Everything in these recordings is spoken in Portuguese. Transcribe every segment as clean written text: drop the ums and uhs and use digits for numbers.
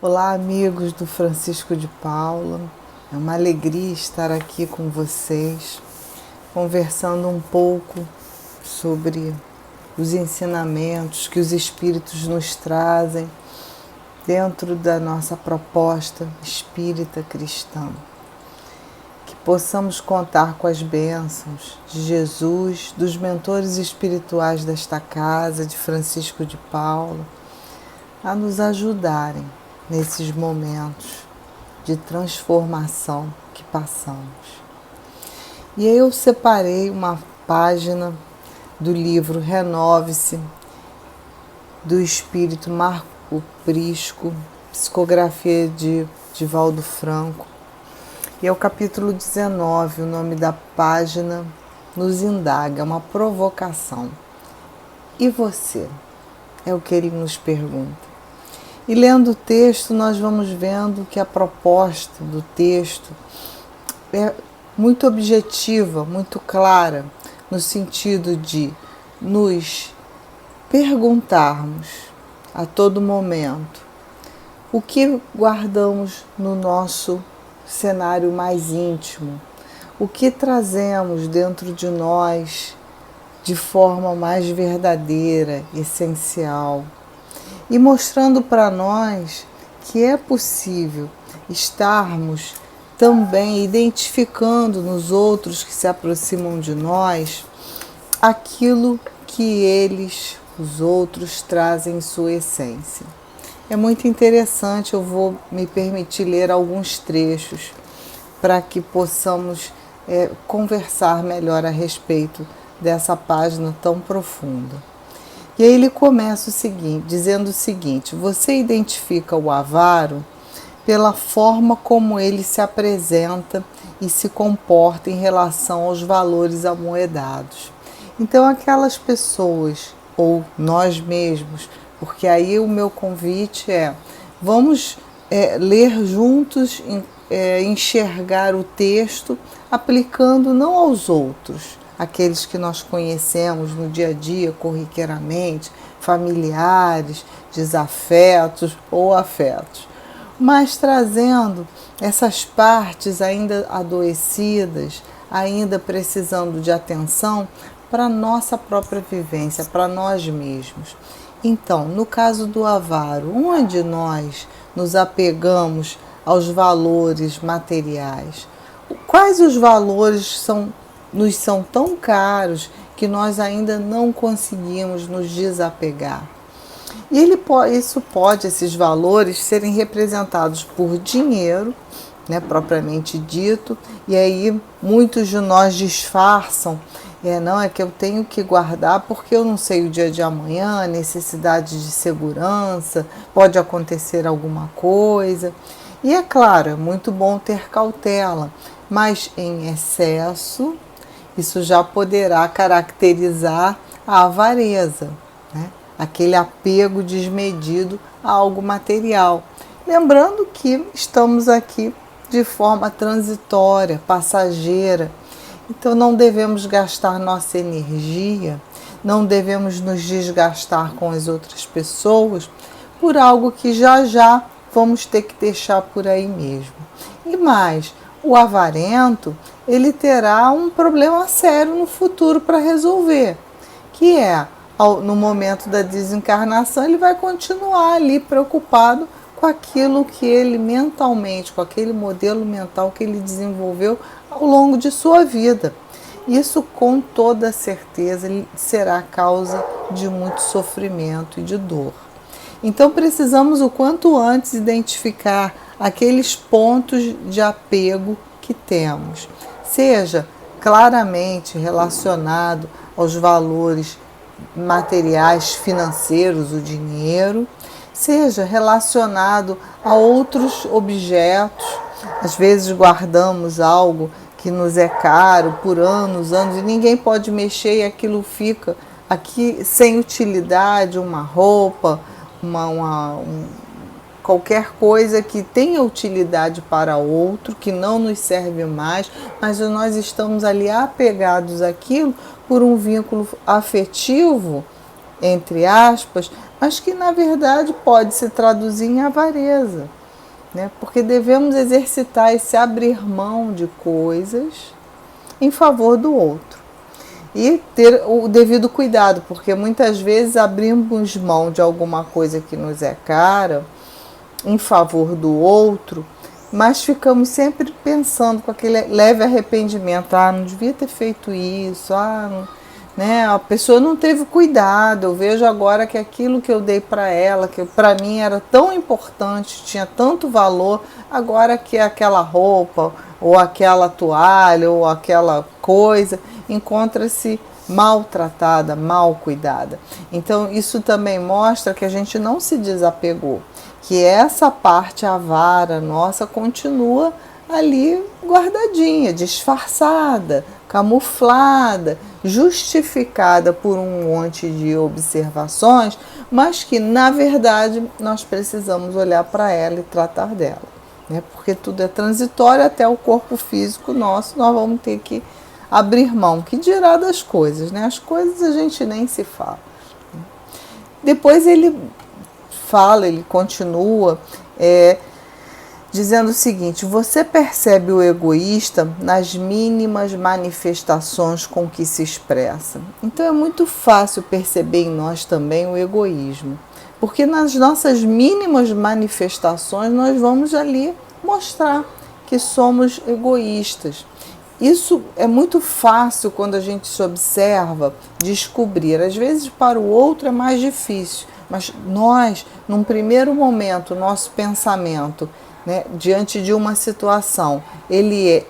Olá, amigos do Francisco de Paula. É uma alegria estar aqui com vocês, conversando um pouco sobre os ensinamentos que os Espíritos nos trazem dentro da nossa proposta espírita cristã. Que possamos contar com as bênçãos de Jesus, dos mentores espirituais desta casa, de Francisco de Paula, a nos ajudarem nesses momentos de transformação que passamos. E aí eu separei uma página do livro Renove-se, do Espírito Marco Prisco, psicografia de Divaldo Franco, e é o capítulo 19, o nome da página nos indaga, uma provocação. E você? É o que ele nos pergunta. E lendo o texto, nós vamos vendo que a proposta do texto é muito objetiva, muito clara, no sentido de nos perguntarmos a todo momento o que guardamos no nosso cenário mais íntimo, o que trazemos dentro de nós de forma mais verdadeira, essencial. E mostrando para nós que é possível estarmos também identificando nos outros que se aproximam de nós aquilo que eles, os outros, trazem em sua essência. É muito interessante, eu vou me permitir ler alguns trechos para que possamos conversar melhor a respeito dessa página tão profunda. E aí ele começa dizendo o seguinte: você identifica o avaro pela forma como ele se apresenta e se comporta em relação aos valores amoedados. Então aquelas pessoas, ou nós mesmos, porque aí o meu convite vamos ler juntos, enxergar o texto, aplicando não aos outros, aqueles que nós conhecemos no dia a dia, corriqueiramente, familiares, desafetos ou afetos, mas trazendo essas partes ainda adoecidas, ainda precisando de atenção para a nossa própria vivência, para nós mesmos. Então, no caso do avaro, onde nós nos apegamos aos valores materiais? Quais os valores nos são tão caros que nós ainda não conseguimos nos desapegar? E esses valores serem representados por dinheiro, propriamente dito, e aí muitos de nós disfarçam, não é que eu tenho que guardar porque eu não sei o dia de amanhã, necessidade de segurança, pode acontecer alguma coisa. E é claro, é muito bom ter cautela, mas em excesso isso já poderá caracterizar a avareza, aquele apego desmedido a algo material. Lembrando que estamos aqui de forma transitória, passageira, então não devemos gastar nossa energia, não devemos nos desgastar com as outras pessoas por algo que já vamos ter que deixar por aí mesmo. E mais, o avarento, ele terá um problema sério no futuro para resolver, que no momento da desencarnação, ele vai continuar ali preocupado com aquilo que ele mentalmente, com aquele modelo mental que ele desenvolveu ao longo de sua vida. Isso, com toda certeza, será causa de muito sofrimento e de dor. Então, precisamos o quanto antes identificar aqueles pontos de apego que temos, seja claramente relacionado aos valores materiais, financeiros, o dinheiro, seja relacionado a outros objetos. Às vezes guardamos algo que nos é caro por anos, e ninguém pode mexer e aquilo fica aqui sem utilidade, uma roupa, qualquer coisa que tenha utilidade para outro, que não nos serve mais, mas nós estamos ali apegados àquilo por um vínculo afetivo, entre aspas, mas que na verdade pode se traduzir em avareza, né? Porque devemos exercitar esse abrir mão de coisas em favor do outro. E ter o devido cuidado, porque muitas vezes abrimos mão de alguma coisa que nos é cara em favor do outro, mas ficamos sempre pensando com aquele leve arrependimento: não devia ter feito isso, não, né? A pessoa não teve cuidado, eu vejo agora que aquilo que eu dei para ela, que para mim era tão importante, tinha tanto valor, agora que aquela roupa, ou aquela toalha, ou aquela coisa, encontra-se maltratada, mal cuidada. Então isso também mostra que a gente não se desapegou, que essa parte avara nossa continua ali guardadinha, disfarçada, camuflada, justificada por um monte de observações, mas que na verdade nós precisamos olhar para ela e tratar dela, né? Porque tudo é transitório, até o corpo físico nosso nós vamos ter que abrir mão, que dirá das coisas, né? As coisas a gente nem se fala. Depois ele continua dizendo o seguinte: você percebe o egoísta nas mínimas manifestações com que se expressa. Então é muito fácil perceber em nós também o egoísmo, porque nas nossas mínimas manifestações nós vamos ali mostrar que somos egoístas. Isso é muito fácil quando a gente se observa descobrir. Às vezes para o outro é mais difícil, mas nós, num primeiro momento, nosso pensamento, né, diante de uma situação, ele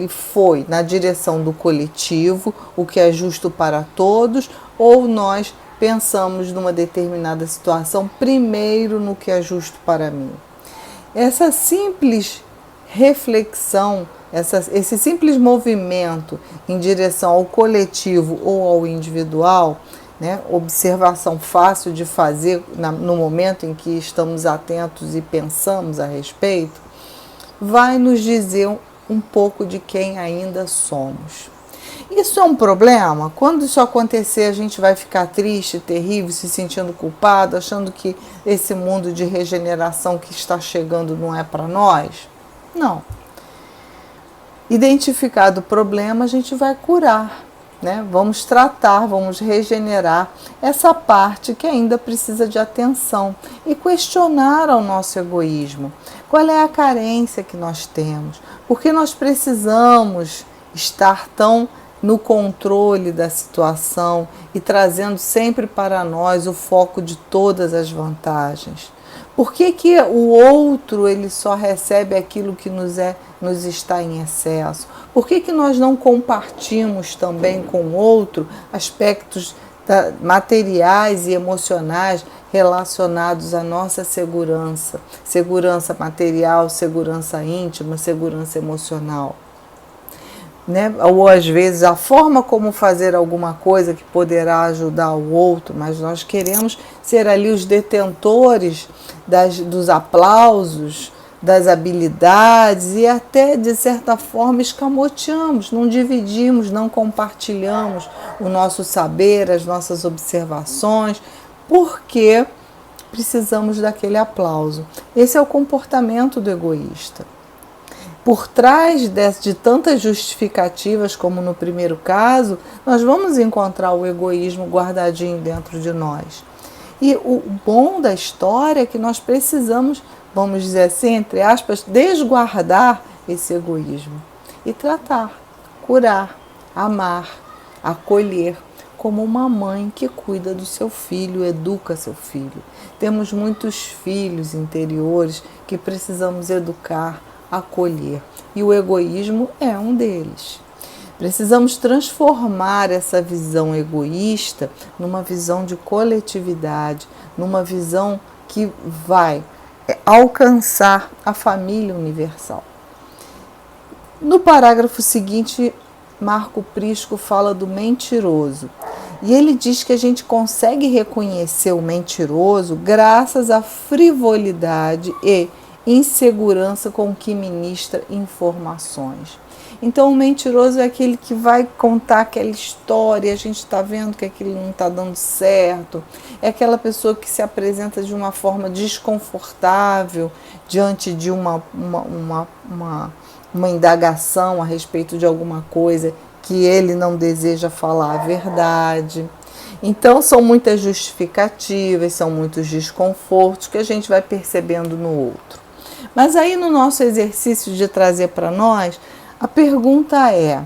foi na direção do coletivo, o que é justo para todos, ou nós pensamos numa determinada situação primeiro no que é justo para mim. Essa simples reflexão, esse simples movimento em direção ao coletivo ou ao individual, né, observação fácil de fazer no momento em que estamos atentos e pensamos a respeito, vai nos dizer um pouco de quem ainda somos. Isso é um problema? Quando isso acontecer, a gente vai ficar triste, terrível, se sentindo culpado, achando que esse mundo de regeneração que está chegando não é para nós? Não. Identificado o problema, a gente vai curar, né? Vamos tratar, vamos regenerar essa parte que ainda precisa de atenção e questionar ao nosso egoísmo. Qual é a carência que nós temos? Por que nós precisamos estar tão no controle da situação e trazendo sempre para nós o foco de todas as vantagens? Por que o outro ele só recebe aquilo que nos está em excesso? Por que nós não compartimos também com o outro aspectos materiais e emocionais relacionados à nossa segurança? Segurança material, segurança íntima, segurança emocional. Né? Ou às vezes a forma como fazer alguma coisa que poderá ajudar o outro, mas nós queremos ser ali os detentores dos aplausos, das habilidades e até de certa forma escamoteamos, não dividimos, não compartilhamos o nosso saber, as nossas observações, porque precisamos daquele aplauso. Esse é o comportamento do egoísta. Por trás de tantas justificativas, como no primeiro caso, nós vamos encontrar o egoísmo guardadinho dentro de nós. E o bom da história é que nós precisamos, vamos dizer assim, entre aspas, desguardar esse egoísmo e tratar, curar, amar, acolher, como uma mãe que cuida do seu filho, educa seu filho. Temos muitos filhos interiores que precisamos educar, acolher, e o egoísmo é um deles. Precisamos transformar essa visão egoísta numa visão de coletividade, numa visão que vai alcançar a família universal. No parágrafo seguinte, Marco Prisco fala do mentiroso. E ele diz que a gente consegue reconhecer o mentiroso graças à frivolidade e insegurança com que ministra informações. Então o mentiroso é aquele que vai contar aquela história, a gente está vendo que aquilo não está dando certo, é aquela pessoa que se apresenta de uma forma desconfortável diante de uma indagação a respeito de alguma coisa que ele não deseja falar a verdade. Então são muitas justificativas, são muitos desconfortos que a gente vai percebendo no outro. Mas aí no nosso exercício de trazer para nós, a pergunta é: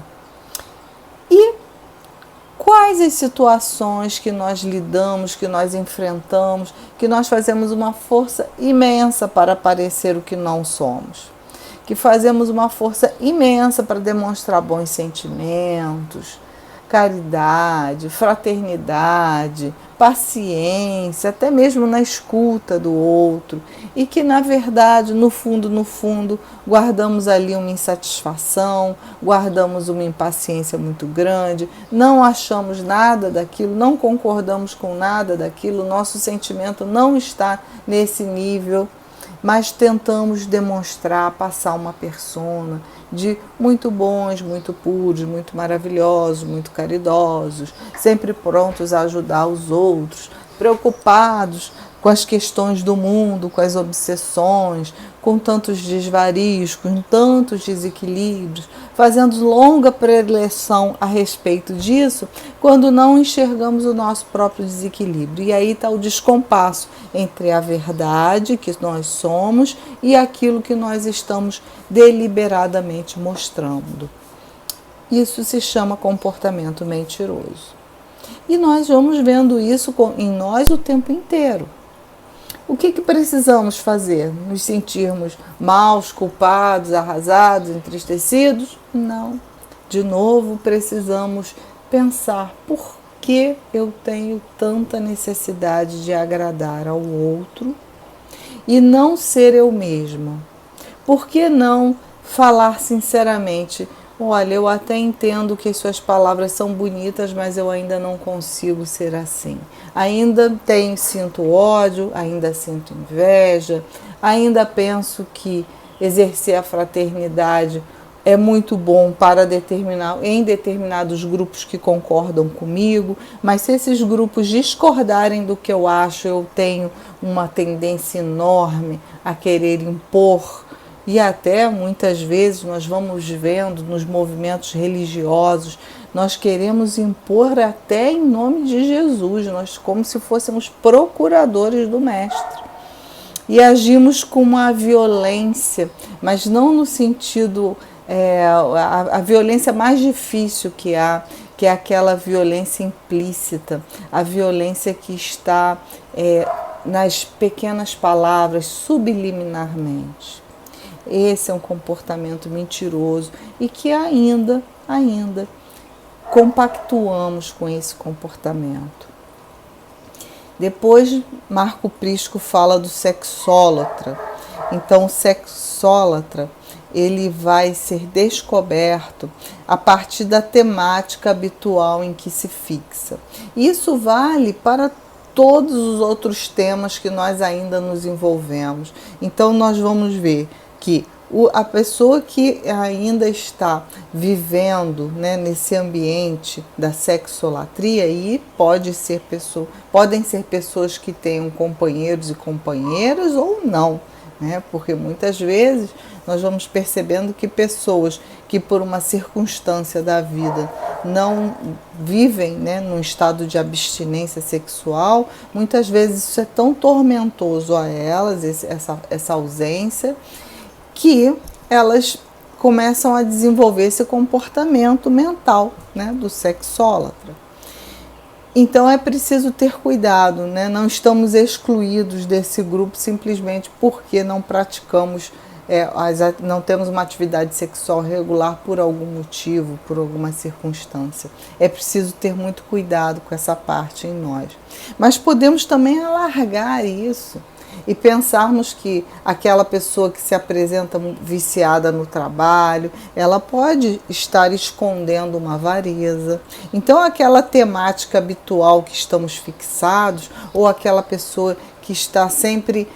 e quais as situações que nós lidamos, que nós enfrentamos, que nós fazemos uma força imensa para parecer o que não somos? Que fazemos uma força imensa para demonstrar bons sentimentos, caridade, fraternidade, paciência, até mesmo na escuta do outro, e que na verdade, no fundo, guardamos ali uma insatisfação, guardamos uma impaciência muito grande, não achamos nada daquilo, não concordamos com nada daquilo, nosso sentimento não está nesse nível, mas tentamos demonstrar, passar uma persona de muito bons, muito puros, muito maravilhosos, muito caridosos, sempre prontos a ajudar os outros, preocupados com as questões do mundo, com as obsessões, com tantos desvarios, com tantos desequilíbrios, fazendo longa preleção a respeito disso, quando não enxergamos o nosso próprio desequilíbrio. E aí está o descompasso entre a verdade que nós somos e aquilo que nós estamos deliberadamente mostrando. Isso se chama comportamento mentiroso. E nós vamos vendo isso em nós o tempo inteiro. O que precisamos fazer? Nos sentirmos maus, culpados, arrasados, entristecidos? Não. De novo, precisamos pensar: por que eu tenho tanta necessidade de agradar ao outro e não ser eu mesma? Por que não falar sinceramente: olha, eu até entendo que as suas palavras são bonitas, mas eu ainda não consigo ser assim. Ainda sinto ódio, ainda sinto inveja, ainda penso que exercer a fraternidade é muito bom em determinados grupos que concordam comigo, mas se esses grupos discordarem do que eu acho, eu tenho uma tendência enorme a querer impor. E até muitas vezes nós vamos vendo nos movimentos religiosos, nós queremos impor até em nome de Jesus, nós como se fôssemos procuradores do Mestre. E agimos com uma violência, mas não no sentido, a violência mais difícil que há, que é aquela violência implícita, a violência que está nas pequenas palavras, subliminarmente. Esse é um comportamento mentiroso e que ainda compactuamos com esse comportamento. Depois, Marco Prisco fala do sexólatra. Então, o sexólatra, ele vai ser descoberto a partir da temática habitual em que se fixa. Isso vale para todos os outros temas que nós ainda nos envolvemos. Então, nós vamos ver que a pessoa que ainda está vivendo, né, nesse ambiente da sexolatria, e podem ser pessoas que tenham companheiros e companheiras ou não, né, porque muitas vezes nós vamos percebendo que pessoas que por uma circunstância da vida não vivem, né, num estado de abstinência sexual, muitas vezes isso é tão tormentoso a elas, essa ausência, que elas começam a desenvolver esse comportamento mental, né, do sexólatra. Então é preciso ter cuidado, né? Não estamos excluídos desse grupo simplesmente porque não praticamos, não temos uma atividade sexual regular por algum motivo, por alguma circunstância. É preciso ter muito cuidado com essa parte em nós. Mas podemos também alargar isso e pensarmos que aquela pessoa que se apresenta viciada no trabalho, ela pode estar escondendo uma avareza. Então, aquela temática habitual que estamos fixados, ou aquela pessoa que está sempre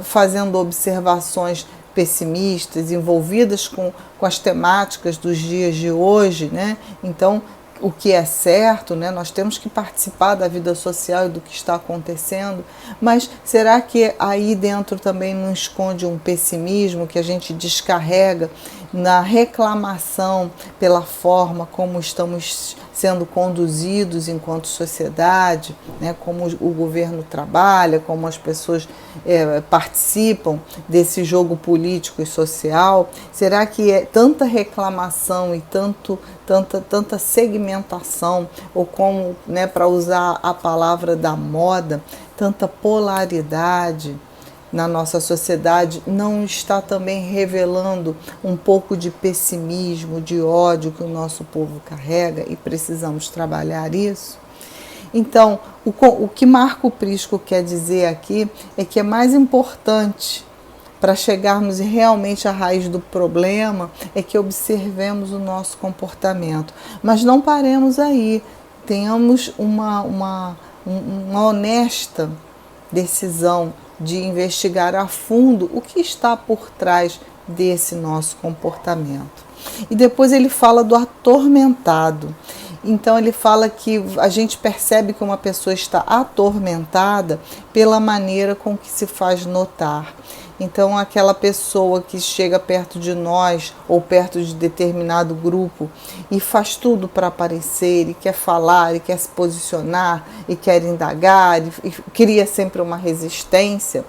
fazendo observações pessimistas, envolvidas com as temáticas dos dias de hoje, né? Então, o que é certo, né? Nós temos que participar da vida social e do que está acontecendo, mas será que aí dentro também não esconde um pessimismo que a gente descarrega na reclamação pela forma como estamos sendo conduzidos enquanto sociedade, né? Como o governo trabalha, como as pessoas participam desse jogo político e social? Será que é tanta reclamação e tanta segmentação, ou como, né, para usar a palavra da moda, tanta polaridade na nossa sociedade, não está também revelando um pouco de pessimismo, de ódio que o nosso povo carrega, e precisamos trabalhar isso? Então, o que Marco Prisco quer dizer aqui é que é mais importante para chegarmos realmente à raiz do problema é que observemos o nosso comportamento. Mas não paremos aí, tenhamos uma honesta decisão de investigar a fundo o que está por trás desse nosso comportamento. E depois ele fala do atormentado. Então ele fala que a gente percebe que uma pessoa está atormentada pela maneira com que se faz notar. Então aquela pessoa que chega perto de nós ou perto de determinado grupo e faz tudo para aparecer, e quer falar, e quer se posicionar, e quer indagar, e cria sempre uma resistência,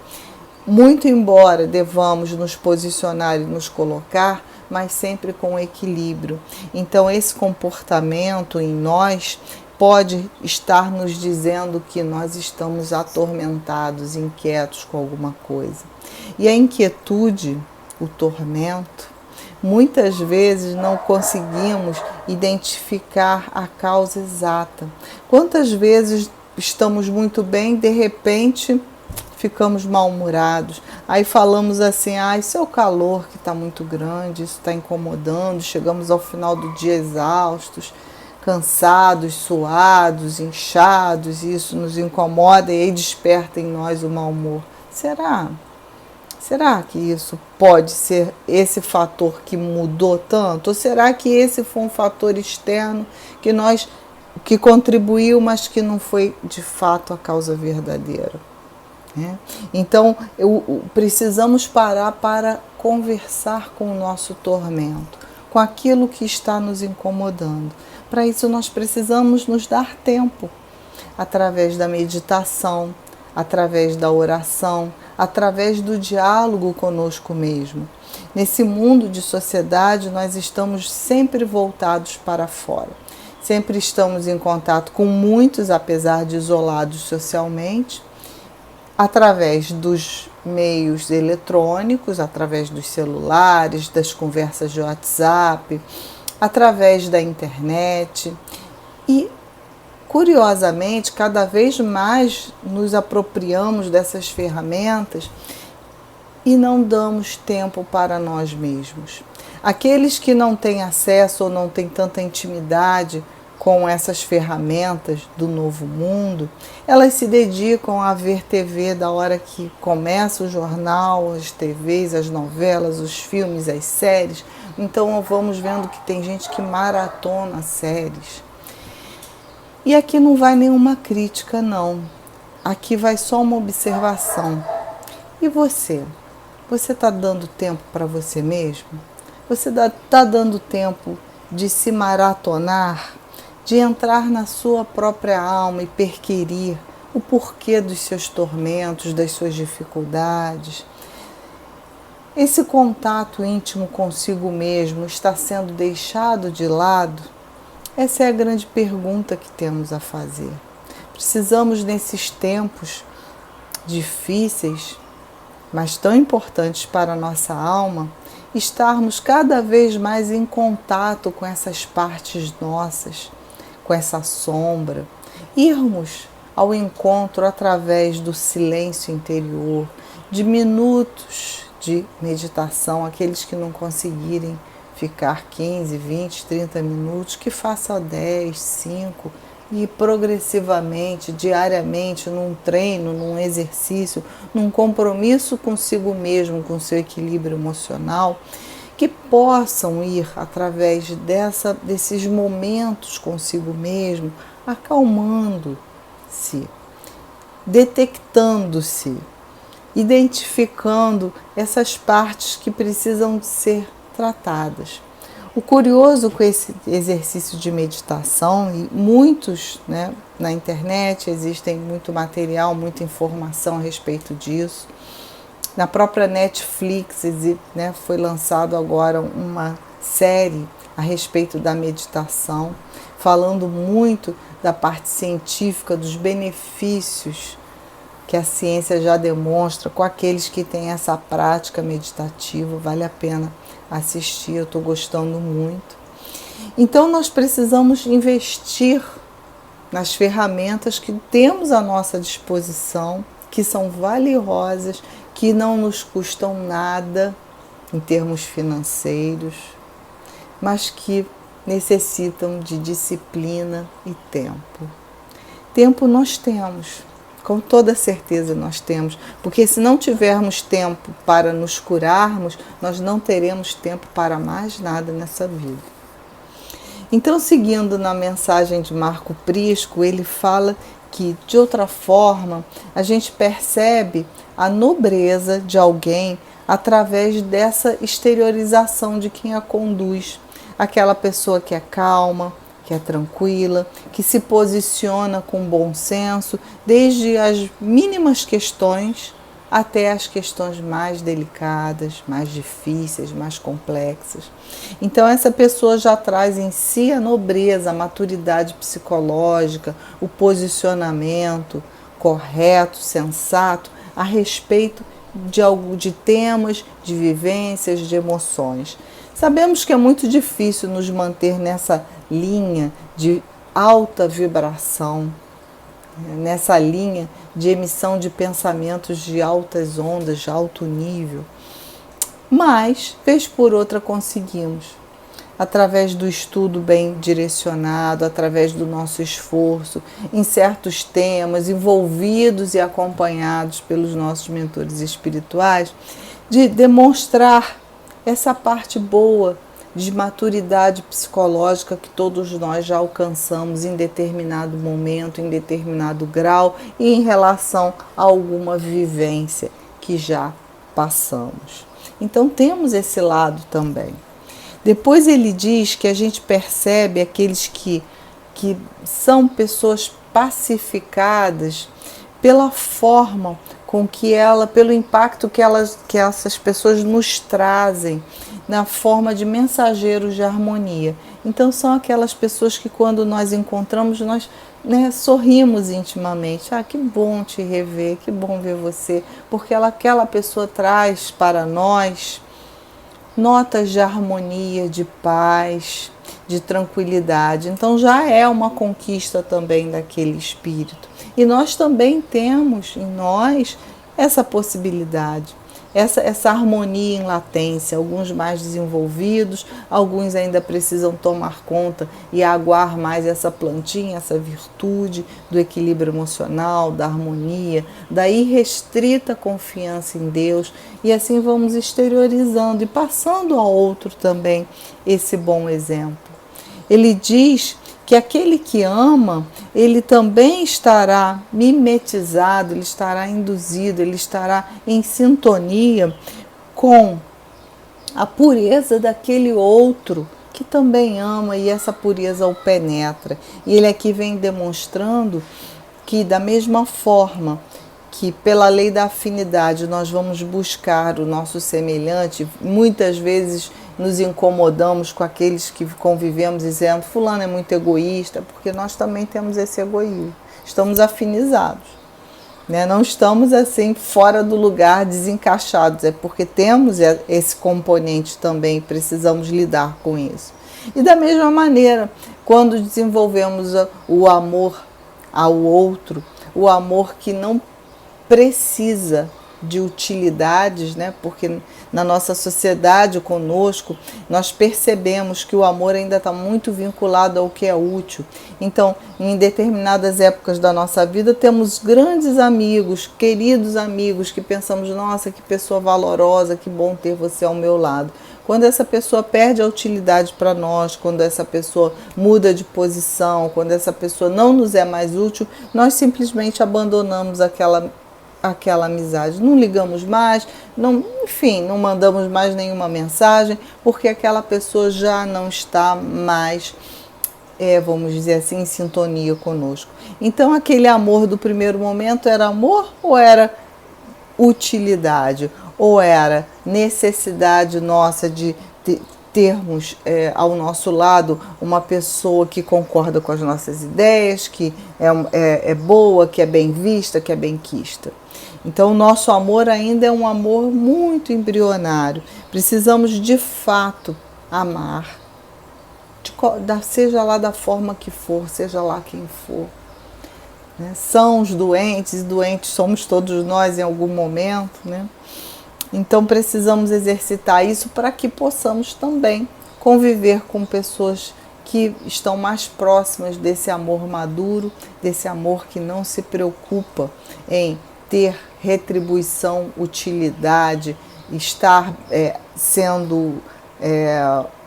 muito embora devamos nos posicionar e nos colocar, mas sempre com equilíbrio. Então esse comportamento em nós pode estar nos dizendo que nós estamos atormentados, inquietos com alguma coisa. E a inquietude, o tormento, muitas vezes não conseguimos identificar a causa exata. Quantas vezes estamos muito bem, de repente ficamos mal-humorados, aí falamos assim, isso é o calor que está muito grande, isso está incomodando, chegamos ao final do dia exaustos, cansados, suados, inchados, isso nos incomoda e aí desperta em nós o mau humor. Será que isso pode ser esse fator que mudou tanto? Ou será que esse foi um fator externo que contribuiu, mas que não foi de fato a causa verdadeira? Então, precisamos parar para conversar com o nosso tormento, com aquilo que está nos incomodando. Para isso, nós precisamos nos dar tempo, através da meditação, através da oração, através do diálogo conosco mesmo. Nesse mundo de sociedade, nós estamos sempre voltados para fora. Sempre estamos em contato com muitos, apesar de isolados socialmente, através dos meios eletrônicos, através dos celulares, das conversas de WhatsApp, através da internet. E, curiosamente, cada vez mais nos apropriamos dessas ferramentas e não damos tempo para nós mesmos. Aqueles que não têm acesso ou não têm tanta intimidade com essas ferramentas do novo mundo, elas se dedicam a ver TV da hora que começa o jornal, as TVs, as novelas, os filmes, as séries. Então vamos vendo que tem gente que maratona séries. E aqui não vai nenhuma crítica, não. Aqui vai só uma observação. E você? Você está dando tempo para você mesmo? Você está dando tempo de se maratonar, de entrar na sua própria alma e perquirir o porquê dos seus tormentos, das suas dificuldades? Esse contato íntimo consigo mesmo está sendo deixado de lado? Essa é a grande pergunta que temos a fazer. Precisamos, nesses tempos difíceis, mas tão importantes para a nossa alma, estarmos cada vez mais em contato com essas partes nossas, com essa sombra, irmos ao encontro através do silêncio interior, de minutos de meditação, aqueles que não conseguirem ficar 15, 20, 30 minutos, que faça 10, 5, e progressivamente, diariamente, num treino, num exercício, num compromisso consigo mesmo, com seu equilíbrio emocional, que possam ir através desses momentos consigo mesmo, acalmando-se, detectando-se, identificando essas partes que precisam ser tratadas. O curioso com esse exercício de meditação, e muitos, na internet existem muito material, muita informação a respeito disso. Na própria Netflix, foi lançado agora uma série a respeito da meditação, falando muito da parte científica, dos benefícios que a ciência já demonstra com aqueles que têm essa prática meditativa. Vale a pena assistir, eu estou gostando muito. Então nós precisamos investir nas ferramentas que temos à nossa disposição, que são valiosas, que não nos custam nada em termos financeiros, mas que necessitam de disciplina e tempo. Tempo nós temos. Com toda certeza nós temos, porque se não tivermos tempo para nos curarmos, nós não teremos tempo para mais nada nessa vida. Então, seguindo na mensagem de Marco Prisco, ele fala que, de outra forma, a gente percebe a nobreza de alguém através dessa exteriorização de quem a conduz. Aquela pessoa que é calma, que é tranquila, que se posiciona com bom senso, desde as mínimas questões até as questões mais delicadas, mais difíceis, mais complexas. Então essa pessoa já traz em si a nobreza, a maturidade psicológica, o posicionamento correto, sensato, a respeito de temas, de vivências, de emoções. Sabemos que é muito difícil nos manter nessa linha de alta vibração, nessa linha de emissão de pensamentos de altas ondas, de alto nível. Mas, vez por outra, conseguimos, através do estudo bem direcionado, através do nosso esforço, em certos temas, envolvidos e acompanhados pelos nossos mentores espirituais, de demonstrar essa parte boa de maturidade psicológica que todos nós já alcançamos em determinado momento, em determinado grau e em relação a alguma vivência que já passamos. Então temos esse lado também. Depois ele diz que a gente percebe aqueles que são pessoas pacificadas pela forma com que pelo impacto que essas pessoas nos trazem na forma de mensageiros de harmonia. Então são aquelas pessoas que quando nós encontramos, nós sorrimos intimamente. Que bom te rever, que bom ver você, porque aquela pessoa traz para nós notas de harmonia, de paz, de tranquilidade. Então já é uma conquista também daquele espírito. E nós também temos em nós essa possibilidade, essa harmonia em latência, alguns mais desenvolvidos, alguns ainda precisam tomar conta e aguar mais essa plantinha, essa virtude do equilíbrio emocional, da harmonia, da irrestrita confiança em Deus, e assim vamos exteriorizando e passando ao outro também esse bom exemplo. Ele diz que aquele que ama, ele também estará mimetizado, ele estará induzido, ele estará em sintonia com a pureza daquele outro que também ama, e essa pureza o penetra. E ele aqui vem demonstrando que, da mesma forma que pela lei da afinidade nós vamos buscar o nosso semelhante, muitas vezes nos incomodamos com aqueles que convivemos dizendo fulano é muito egoísta, porque nós também temos esse egoísmo, estamos afinizados, não estamos assim fora do lugar, desencaixados, é porque temos esse componente também, precisamos lidar com isso. E da mesma maneira, quando desenvolvemos o amor ao outro, o amor que não precisa de utilidades, né? Porque na nossa sociedade conosco, nós percebemos que o amor ainda está muito vinculado ao que é útil. Então, em determinadas épocas da nossa vida, temos grandes amigos, queridos amigos, que pensamos, nossa, que pessoa valorosa, que bom ter você ao meu lado. Quando essa pessoa perde a utilidade para nós, quando essa pessoa muda de posição, quando essa pessoa não nos é mais útil, nós simplesmente abandonamos aquela amizade. Não ligamos mais, enfim, não mandamos mais nenhuma mensagem, porque aquela pessoa já não está mais, vamos dizer assim, em sintonia conosco. Então, aquele amor do primeiro momento era amor ou era utilidade? Ou era necessidade nossa de termos ao nosso lado uma pessoa que concorda com as nossas ideias, que é boa, que é bem vista, que é benquista? Então, o nosso amor ainda é um amor muito embrionário. Precisamos, de fato, amar, seja lá da forma que for, seja lá quem for. Né? São os doentes, doentes somos todos nós em algum momento, né? Então precisamos exercitar isso para que possamos também conviver com pessoas que estão mais próximas desse amor maduro, desse amor que não se preocupa em ter retribuição, utilidade, estar sendo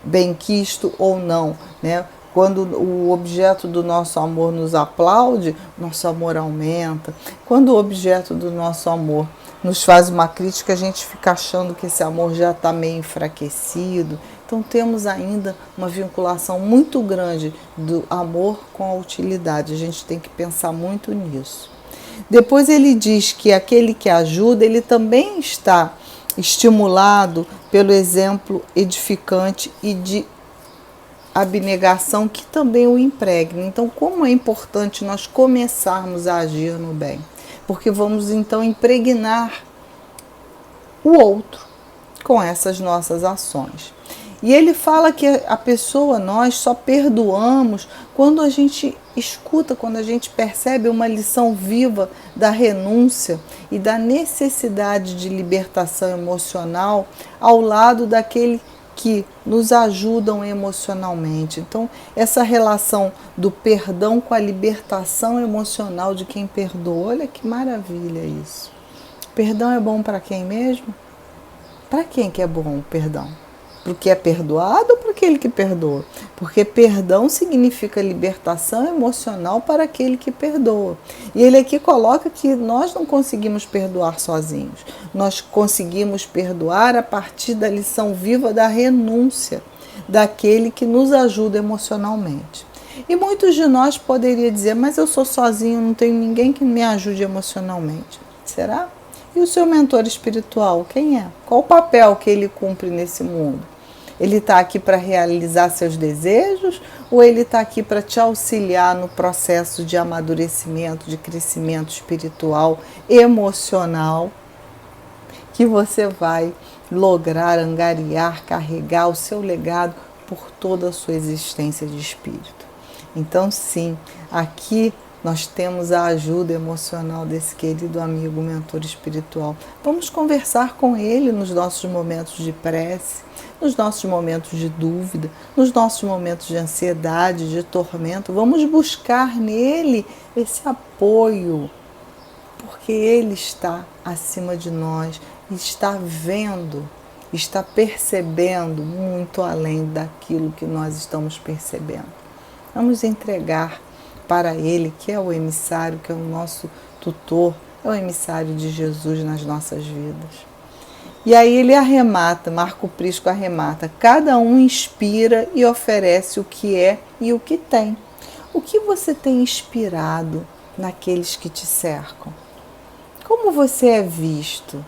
benquisto ou não, né? Quando o objeto do nosso amor nos aplaude, nosso amor aumenta. Quando o objeto do nosso amor nos faz uma crítica, a gente fica achando que esse amor já está meio enfraquecido. Então temos ainda uma vinculação muito grande do amor com a utilidade. A gente tem que pensar muito nisso. Depois ele diz que aquele que ajuda, ele também está estimulado pelo exemplo edificante e de abnegação que também o impregna. Então, como é importante nós começarmos a agir no bem, porque vamos então impregnar o outro com essas nossas ações. E ele fala que a pessoa, nós só perdoamos quando a gente escuta, quando a gente percebe uma lição viva da renúncia e da necessidade de libertação emocional ao lado daquele que nos ajudam emocionalmente. Então, essa relação do perdão com a libertação emocional de quem perdoa, olha que maravilha isso. Perdão é bom para quem mesmo? Para quem que é bom o perdão? Para o que é perdoado ou para aquele que perdoa? Porque perdão significa libertação emocional para aquele que perdoa. E ele aqui coloca que nós não conseguimos perdoar sozinhos. Nós conseguimos perdoar a partir da lição viva da renúncia, daquele que nos ajuda emocionalmente. E muitos de nós poderiam dizer, mas eu sou sozinho, não tenho ninguém que me ajude emocionalmente. Será? E o seu mentor espiritual, quem é? Qual o papel que ele cumpre nesse mundo? Ele está aqui para realizar seus desejos ou ele está aqui para te auxiliar no processo de amadurecimento, de crescimento espiritual, emocional, que você vai lograr angariar, carregar o seu legado por toda a sua existência de espírito? Então, sim, aqui nós temos a ajuda emocional desse querido amigo mentor espiritual. Vamos conversar com ele nos nossos momentos de prece, nos nossos momentos de dúvida, nos nossos momentos de ansiedade, de tormento. Vamos buscar nele esse apoio, porque ele está acima de nós e está vendo, está percebendo muito além daquilo que nós estamos percebendo. Vamos entregar para ele, que é o emissário, que é o nosso tutor, é o emissário de Jesus nas nossas vidas. E aí ele arremata, Marco Prisco arremata, cada um inspira e oferece o que é e o que tem. O que você tem inspirado naqueles que te cercam? Como você é visto?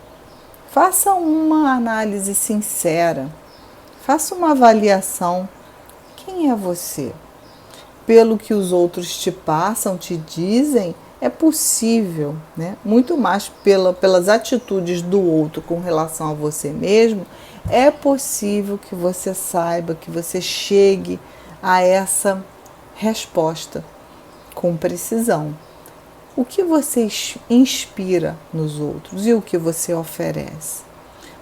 Faça uma análise sincera, faça uma avaliação. Quem é você? Pelo que os outros te passam, te dizem, é possível, né? Muito mais pelas atitudes do outro com relação a você mesmo, é possível que você saiba, que você chegue a essa resposta com precisão. o que você inspira nos outros e o que você oferece.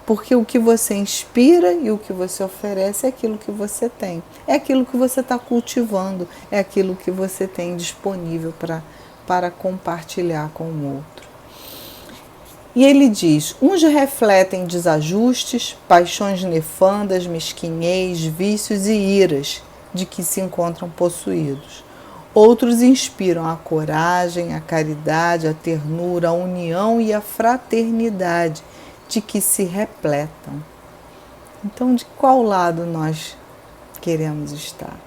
Porque o que você inspira e o que você oferece é aquilo que você tem. É aquilo que você está cultivando, é aquilo que você tem disponível para compartilhar com o outro. E ele diz, uns refletem desajustes, paixões nefandas, mesquinhez, vícios e iras de que se encontram possuídos. Outros inspiram a coragem, a caridade, a ternura, a união e a fraternidade de que se repletam. Então, de qual lado nós queremos estar?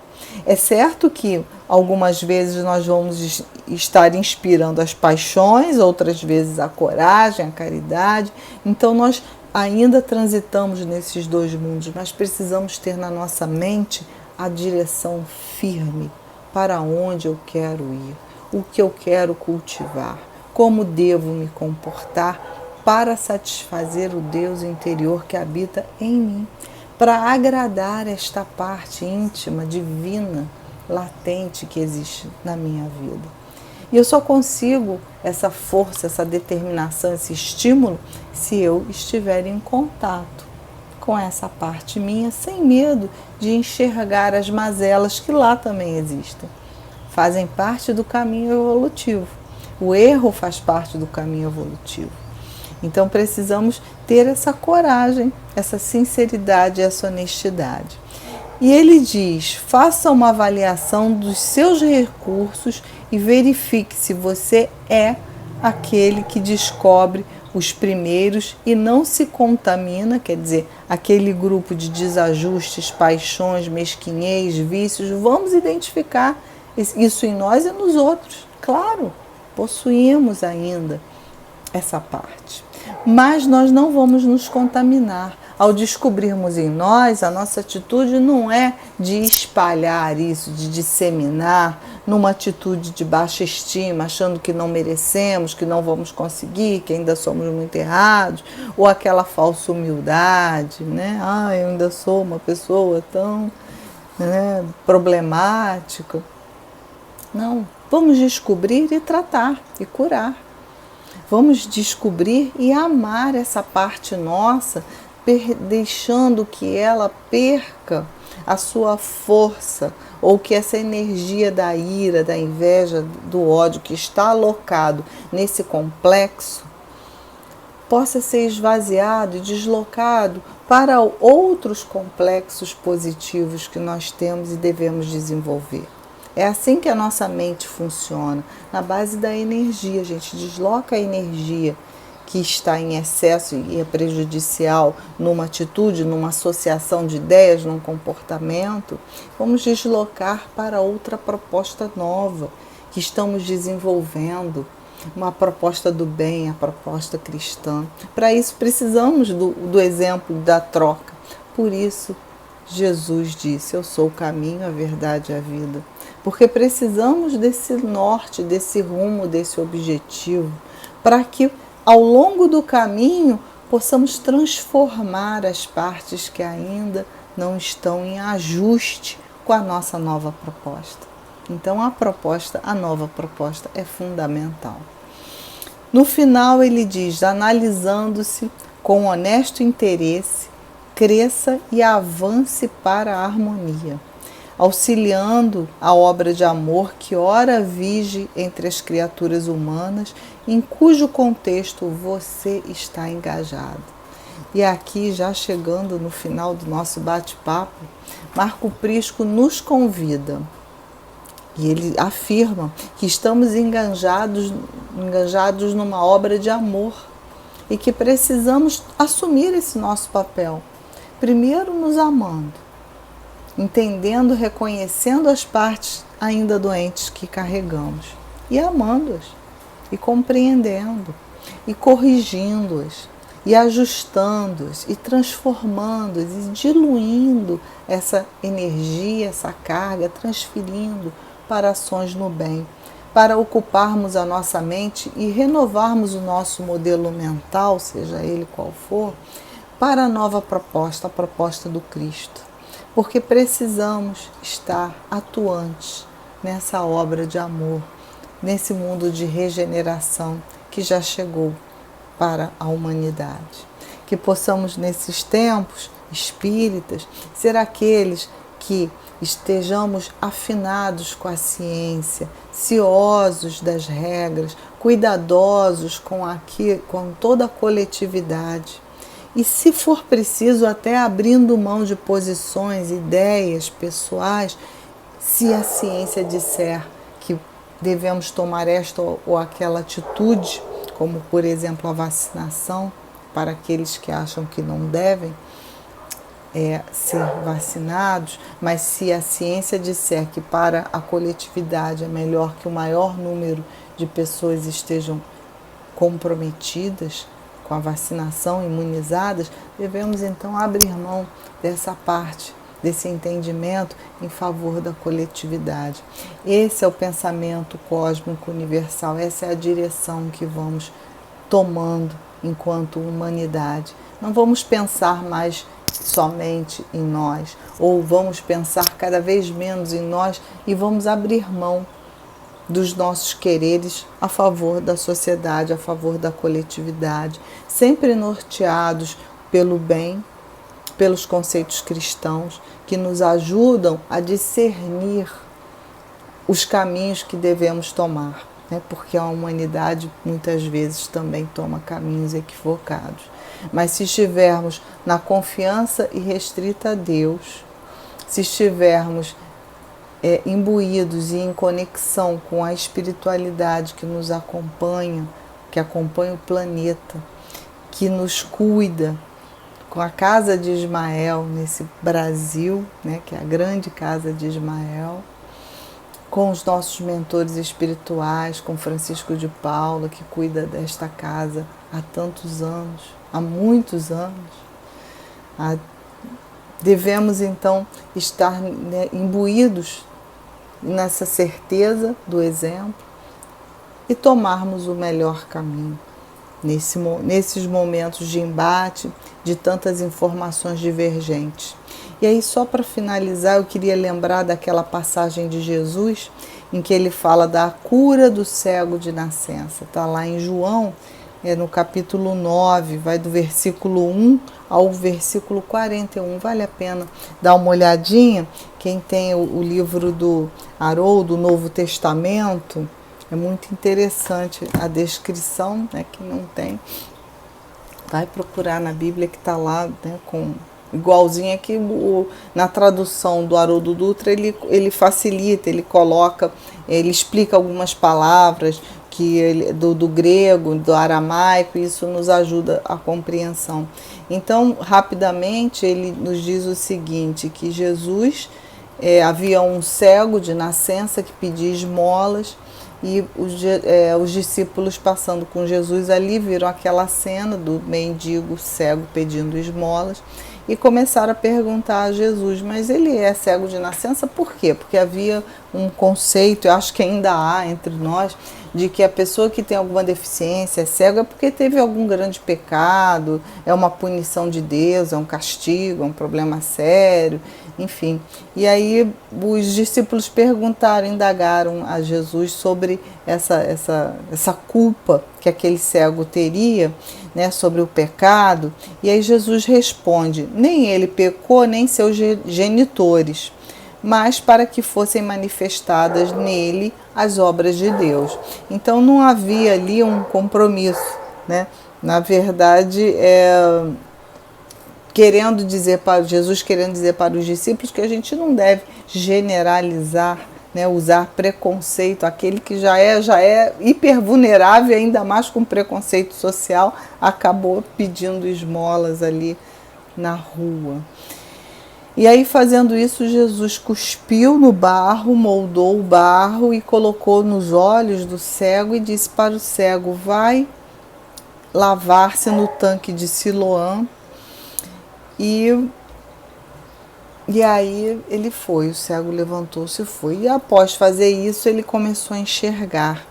É certo que algumas vezes nós vamos estar inspirando as paixões, outras vezes a coragem, a caridade. Então nós ainda transitamos nesses dois mundos, mas precisamos ter na nossa mente a direção firme para onde eu quero ir, o que eu quero cultivar, como devo me comportar para satisfazer o Deus interior que habita em mim, para agradar esta parte íntima, divina, latente que existe na minha vida. E eu só consigo essa força, essa determinação, esse estímulo, se eu estiver em contato com essa parte minha, sem medo de enxergar as mazelas que lá também existem. Fazem parte do caminho evolutivo. O erro faz parte do caminho evolutivo. Então precisamos ter essa coragem, essa sinceridade, essa honestidade. E ele diz, faça uma avaliação dos seus recursos e verifique se você é aquele que descobre os primeiros e não se contamina, quer dizer, aquele grupo de desajustes, paixões, mesquinhez, vícios. Vamos identificar isso em nós e nos outros. Claro, possuímos ainda essa parte. Mas nós não vamos nos contaminar. Ao descobrirmos em nós, a nossa atitude não é de espalhar isso, de disseminar numa atitude de baixa estima, achando que não merecemos, que não vamos conseguir, que ainda somos muito errados, ou aquela falsa humildade, né? Eu ainda sou uma pessoa tão problemática. Não, vamos descobrir e tratar e curar. Vamos descobrir e amar essa parte nossa, deixando que ela perca a sua força, ou que essa energia da ira, da inveja, do ódio que está alocado nesse complexo possa ser esvaziado e deslocado para outros complexos positivos que nós temos e devemos desenvolver. É assim que a nossa mente funciona, na base da energia. A gente desloca a energia que está em excesso e é prejudicial numa atitude, numa associação de ideias, num comportamento. Vamos deslocar para outra proposta nova que estamos desenvolvendo, uma proposta do bem, a proposta cristã. Para isso precisamos do exemplo da troca. Por isso Jesus disse, eu sou o caminho, a verdade e a vida. Porque precisamos desse norte, desse rumo, desse objetivo, para que ao longo do caminho possamos transformar as partes que ainda não estão em ajuste com a nossa nova proposta. Então a nova proposta é fundamental. No final ele diz, analisando-se com honesto interesse, cresça e avance para a harmonia, auxiliando a obra de amor que ora vige entre as criaturas humanas, em cujo contexto você está engajado. E aqui, já chegando no final do nosso bate-papo, Marco Prisco nos convida, e ele afirma que estamos engajados numa obra de amor e que precisamos assumir esse nosso papel, primeiro nos amando, entendendo, reconhecendo as partes ainda doentes que carregamos e amando-as e compreendendo e corrigindo-as e ajustando-as e transformando-as e diluindo essa energia, essa carga, transferindo para ações no bem, para ocuparmos a nossa mente e renovarmos o nosso modelo mental, seja ele qual for, para a nova proposta, a proposta do Cristo. Porque precisamos estar atuantes nessa obra de amor, nesse mundo de regeneração que já chegou para a humanidade. Que possamos, nesses tempos espíritas, ser aqueles que estejamos afinados com a ciência, ciosos das regras, cuidadosos com toda a coletividade. E, se for preciso, até abrindo mão de posições, ideias pessoais, se a ciência disser que devemos tomar esta ou aquela atitude, como, por exemplo, a vacinação, para aqueles que acham que não devem ser vacinados, mas se a ciência disser que para a coletividade é melhor que o maior número de pessoas estejam comprometidas com a vacinação, imunizadas, devemos então abrir mão dessa parte, desse entendimento em favor da coletividade. Esse é o pensamento cósmico universal, essa é a direção que vamos tomando enquanto humanidade. Não vamos pensar mais somente em nós, ou vamos pensar cada vez menos em nós e vamos abrir mão dos nossos quereres a favor da sociedade, a favor da coletividade, sempre norteados pelo bem, pelos conceitos cristãos que nos ajudam a discernir os caminhos que devemos tomar, né? Porque a humanidade muitas vezes também toma caminhos equivocados. Mas se estivermos na confiança irrestrita a Deus, se estivermos imbuídos e em conexão com a espiritualidade que nos acompanha, que acompanha o planeta, que nos cuida, com a casa de Ismael nesse Brasil, né, que é a grande casa de Ismael, com os nossos mentores espirituais, com Francisco de Paula, que cuida desta casa há tantos anos, há muitos anos. Devemos então estar imbuídos nessa certeza do exemplo e tomarmos o melhor caminho nesses momentos de embate, de tantas informações divergentes. E aí, só para finalizar, eu queria lembrar daquela passagem de Jesus em que ele fala da cura do cego de nascença. Está lá em João, no capítulo 9, vai do versículo 1 ao versículo 41. Vale a pena dar uma olhadinha. Quem tem o livro do Haroldo, do Novo Testamento, é muito interessante a descrição, né? Quem não tem, vai procurar na Bíblia que está lá, né, igualzinho aqui na tradução do Haroldo Dutra, ele facilita, ele coloca, ele explica algumas palavras do grego, do aramaico, e isso nos ajuda a compreensão. Então, rapidamente, ele nos diz o seguinte, que Jesus, havia um cego de nascença que pedia esmolas, e os discípulos passando com Jesus ali viram aquela cena do mendigo cego pedindo esmolas e começaram a perguntar a Jesus, mas ele é cego de nascença por quê? Porque havia um conceito, eu acho que ainda há entre nós, de que a pessoa que tem alguma deficiência é cego é porque teve algum grande pecado, é uma punição de Deus, é um castigo, é um problema sério, enfim. E aí os discípulos perguntaram, indagaram a Jesus sobre essa culpa que aquele cego teria, né, sobre o pecado. E aí Jesus responde, nem ele pecou, nem seus genitores, mas para que fossem manifestadas nele as obras de Deus. Então não havia ali um compromisso, né? Na verdade, Jesus querendo dizer para os discípulos que a gente não deve generalizar, né, usar preconceito, aquele que já é hipervulnerável, ainda mais com preconceito social, acabou pedindo esmolas ali na rua. E aí, fazendo isso, Jesus cuspiu no barro, moldou o barro e colocou nos olhos do cego e disse para o cego, vai lavar-se no tanque de Siloã. E aí ele foi, o cego levantou-se e foi. E após fazer isso, ele começou a enxergar.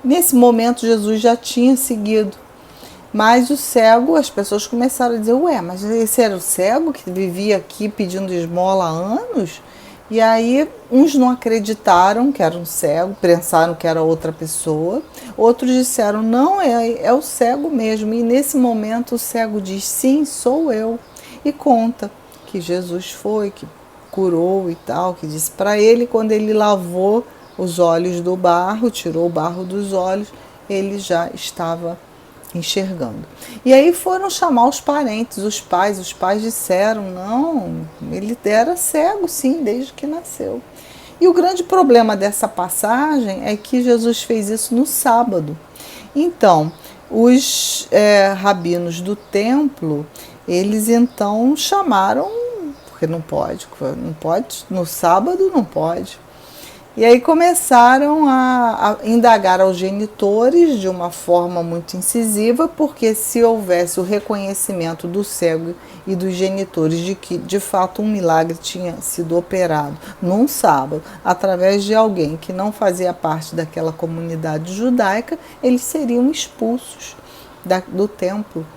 Nesse momento, Jesus já tinha seguido. Mas o cego, as pessoas começaram a dizer, mas esse era o cego que vivia aqui pedindo esmola há anos? E aí uns não acreditaram que era um cego, pensaram que era outra pessoa. Outros disseram, não, é o cego mesmo. E nesse momento o cego diz, sim, sou eu. E conta que Jesus foi, que curou e tal, que disse para ele, quando ele lavou os olhos do barro, tirou o barro dos olhos, ele já estava enxergando. E aí foram chamar os parentes, os pais disseram, não, ele era cego sim, desde que nasceu. E o grande problema dessa passagem é que Jesus fez isso no sábado. Então, os rabinos do templo, eles então chamaram, porque não pode, no sábado não pode. E aí começaram a indagar aos genitores de uma forma muito incisiva, porque se houvesse o reconhecimento do cego e dos genitores de que de fato um milagre tinha sido operado num sábado, através de alguém que não fazia parte daquela comunidade judaica, eles seriam expulsos do templo.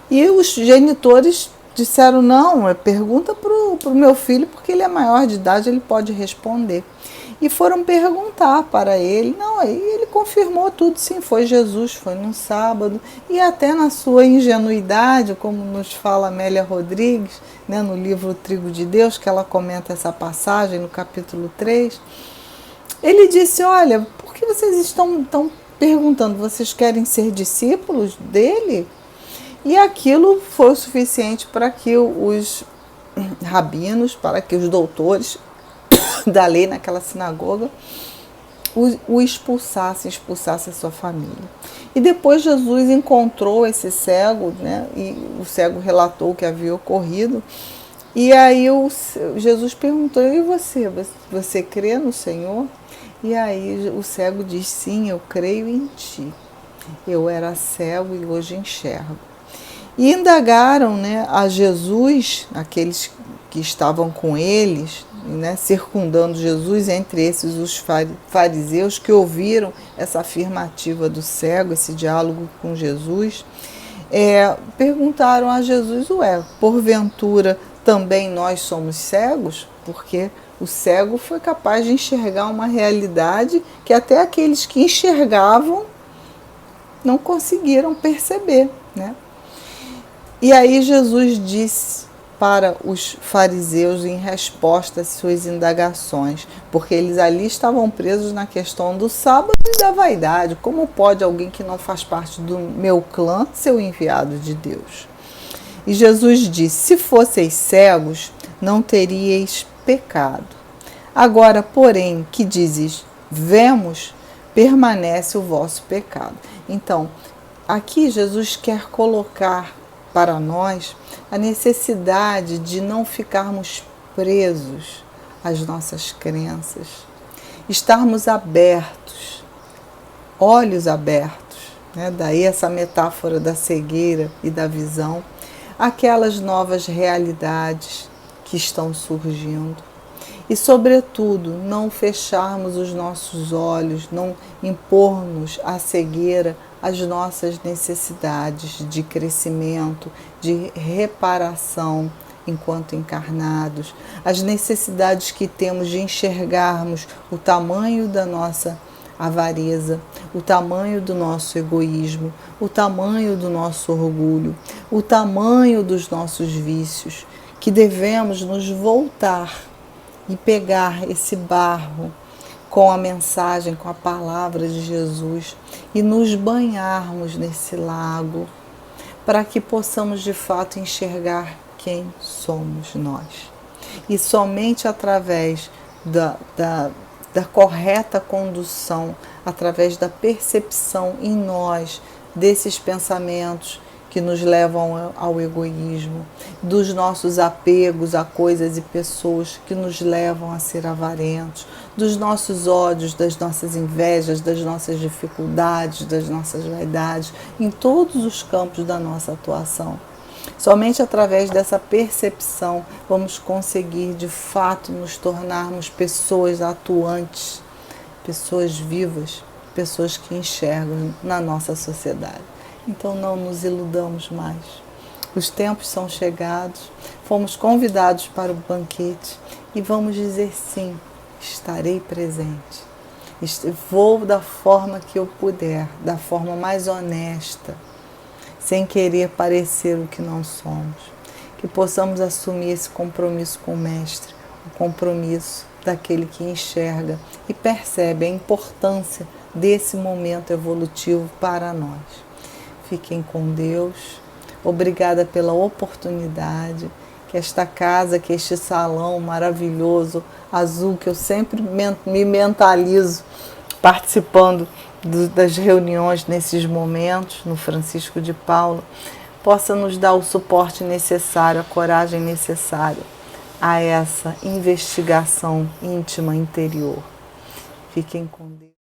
E os genitores disseram, não, pergunta para o meu filho, porque ele é maior de idade, ele pode responder. E foram perguntar para ele, não, aí ele confirmou tudo, sim, foi Jesus, foi no sábado, e até na sua ingenuidade, como nos fala Amélia Rodrigues, né, no livro Trigo de Deus, que ela comenta essa passagem no capítulo 3, ele disse, olha, por que vocês estão perguntando, vocês querem ser discípulos dele? E aquilo foi o suficiente para que os rabinos, para que os doutores da lei naquela sinagoga o expulsasse a sua família. E depois Jesus encontrou esse cego, né, e o cego relatou o que havia ocorrido. E aí Jesus perguntou, e você crê no Senhor? E aí o cego diz, sim, eu creio em ti. Eu era cego e hoje enxergo. E indagaram, né, a Jesus, aqueles que estavam com eles, né, circundando Jesus, entre esses os fariseus que ouviram essa afirmativa do cego, esse diálogo com Jesus, perguntaram a Jesus, porventura também nós somos cegos? Porque o cego foi capaz de enxergar uma realidade que até aqueles que enxergavam não conseguiram perceber, né? E aí Jesus disse para os fariseus em resposta às suas indagações, porque eles ali estavam presos na questão do sábado e da vaidade. Como pode alguém que não faz parte do meu clã ser o enviado de Deus? E Jesus disse, se fosseis cegos, não teríeis pecado. Agora, porém, que dizes, vemos, permanece o vosso pecado. Então, aqui Jesus quer colocar para nós a necessidade de não ficarmos presos às nossas crenças, estarmos abertos, olhos abertos, né? Daí essa metáfora da cegueira e da visão, aquelas novas realidades que estão surgindo. E, sobretudo, não fecharmos os nossos olhos, não impormos a cegueira às nossas necessidades de crescimento, de reparação enquanto encarnados, as necessidades que temos de enxergarmos o tamanho da nossa avareza, o tamanho do nosso egoísmo, o tamanho do nosso orgulho, o tamanho dos nossos vícios, que devemos nos voltar e pegar esse barro com a mensagem, com a palavra de Jesus e nos banharmos nesse lago para que possamos de fato enxergar quem somos nós. E somente através da correta condução, através da percepção em nós desses pensamentos que nos levam ao egoísmo, dos nossos apegos a coisas e pessoas que nos levam a ser avarentos, dos nossos ódios, das nossas invejas, das nossas dificuldades, das nossas vaidades, em todos os campos da nossa atuação. Somente através dessa percepção vamos conseguir de fato nos tornarmos pessoas atuantes, pessoas vivas, pessoas que enxergam na nossa sociedade. Então não nos iludamos mais. Os tempos são chegados, fomos convidados para o banquete e vamos dizer sim, estarei presente. Vou da forma que eu puder, da forma mais honesta, sem querer parecer o que não somos. Que possamos assumir esse compromisso com o Mestre, o compromisso daquele que enxerga e percebe a importância desse momento evolutivo para nós. Fiquem com Deus. Obrigada pela oportunidade, que esta casa, que este salão maravilhoso, azul, que eu sempre me mentalizo participando das reuniões nesses momentos, no Francisco de Paula, possa nos dar o suporte necessário, a coragem necessária a essa investigação íntima interior. Fiquem com Deus.